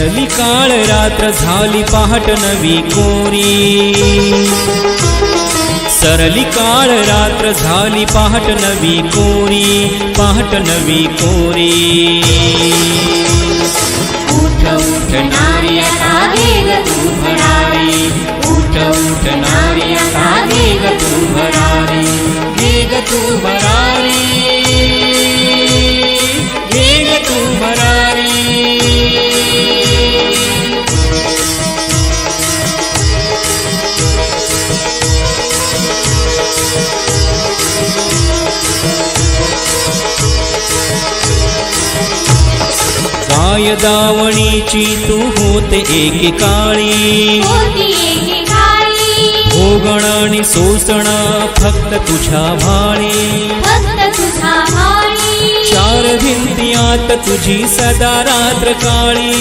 सरली काळ रात्र झाली पहाट नवी कोरी, सरली काळ रात्र झाली पहाट नवी कोरी, पहाट नवी कोरी. उठ उठ नारी आता वेग तू भरारी, उठ उठ नारी आता वेग तू भरारी, वेग तू भरारी, वेग तू भरारी. काय दावणीची तू होते एकेकाळी, भोगण आणि सोसण फक्त तुझ्या भाळी, चार भिंतीयात तुझी सदा रात्र काळी,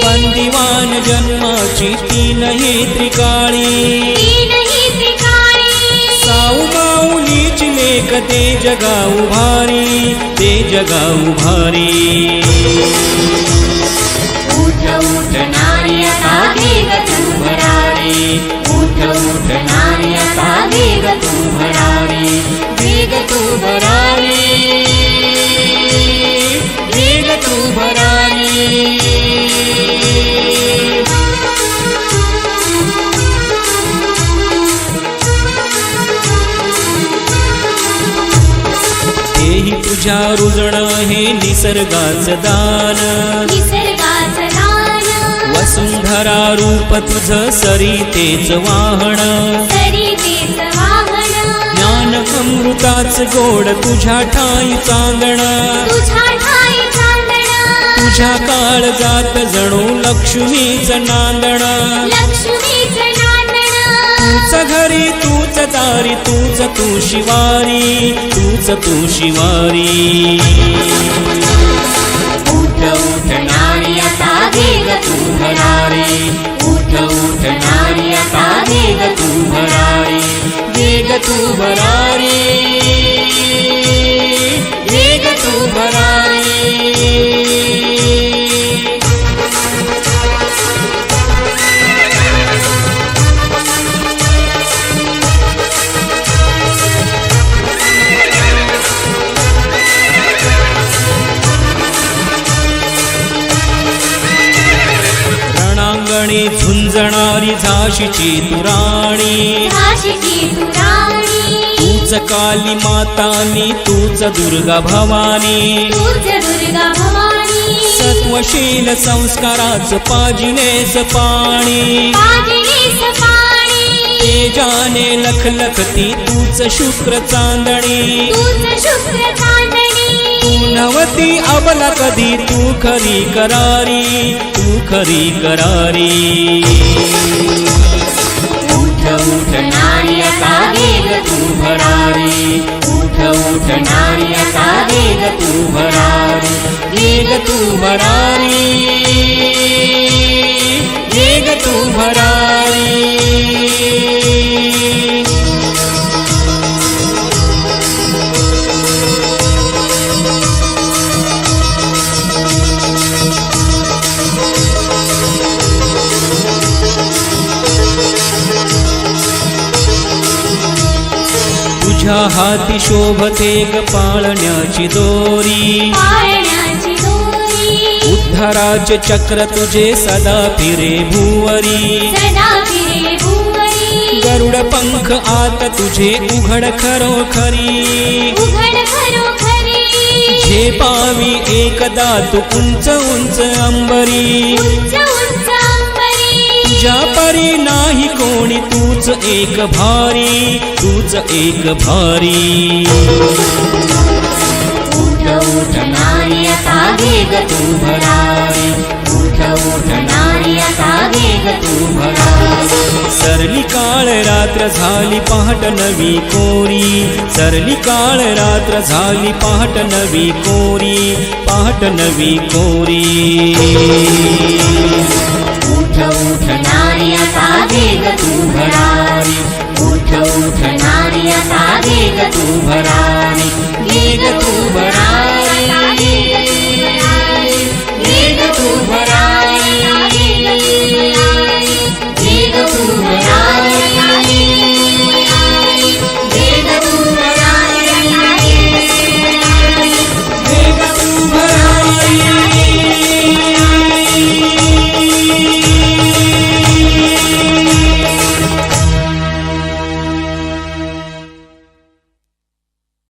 बंदिवान जन्माची तीनही त्रिकाळी, साऊ माऊलीची लेख ते जगाऊ भारी, ते जगाऊ भारी. उठ उठ नारी आता वेग तू भरारी, उठ उठ नारी आता वेग तू भरारी, वेग तू भरारी, वेग तू भरारी. हेही तुझ्या रुजण हे निसर्गाचं दान, वसुंधरा रूप तुझ सरितेच वाहन, ज्ञान अमृताच गोड तुझ्या ठाई चांदण, तुझ्या काळजात जणू लक्ष्मीच नांदण, तूच घरी तूच दारी तूच तू शिवारी, तूच तू शिवारी. उठ उठ नारी आता वेग तू भरारी, उठ उठ नारी आता वेग तू भरारी, वेग तू भरारी, वेग तू भरारी. रणांगणी झुंजणारी झाशीची तू राणी, तूच काली मातानी तूच दुर्गा भवानी, सत्वशील संस्काराच पाजिनेस पाणी, तेजाने लखलखती तूच शुक्र चांदणी, तू नवती अबला कधी तू खरी करारी, तू खरी करारी. उठ उठ नारी आता वेग तू भरारी, उठ उठ नारी आता वेग तू भरारी, वेग तू भरारी, वेग तू भरारी. तुझ्या हाती शोभते ग पाळण्याची दोरी, उद्धाराचे चक्र तुझे सदा फिरे भुवरी, गरुड पंख आत तुझे उघड खरोखरी, झेपावी एकदा तू उंच उंच अंबरी, तुझ्या परी नाही कोणी तूच एक भारी, तूच एक भारी. उठ उठ नारी आता वेग तू भरारी, उठ उठ नारी आता वेग तू भरारी. सरली काळ रात्र झाली पहाट नवी कोरी, सरली काळ रात्र झाली पहाट नवी कोरी, पहाट नवी कोरी. उठ उठ नारी आता वेग तू भरारी, उठ उठ नारी आता वेग तू भरारी.